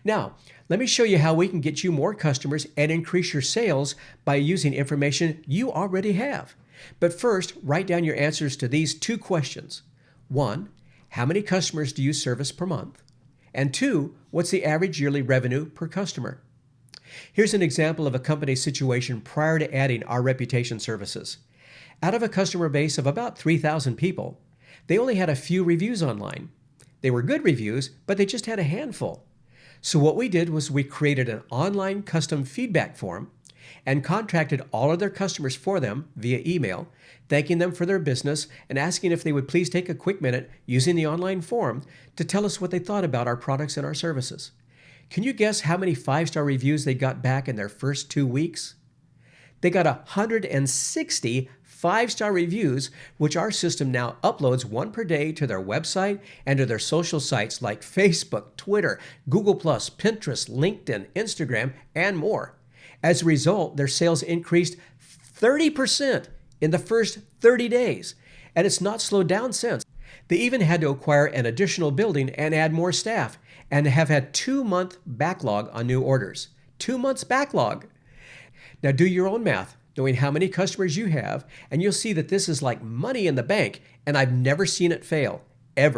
Now, let me show you how we can get you more customers and increase your sales by using information you already have. But first, write down your answers to these two questions. 1, how many customers do you service per month? And 2, what's the average yearly revenue per customer? Here's an example of a company situation prior to adding our reputation services. Out of a customer base of about 3,000 people, they only had a few reviews online. They were good reviews, but they just had a handful. So what we did was we created an online custom feedback form and contracted all of their customers for them via email, thanking them for their business and asking if they would please take a quick minute using the online form to tell us what they thought about our products and our services. Can you guess how many 5-star reviews they got back in their first 2 weeks? They got 160 5-star reviews, which our system now uploads one per day to their website and to their social sites like Facebook, Twitter, Google+, Pinterest, LinkedIn, Instagram, and more. As a result, their sales increased 30% in the first 30 days, and it's not slowed down since. They even had to acquire an additional building and add more staff, and have had 2-month backlog on new orders. 2 months backlog. Now do your own math, knowing how many customers you have, and you'll see that this is like money in the bank, and I've never seen it fail, ever.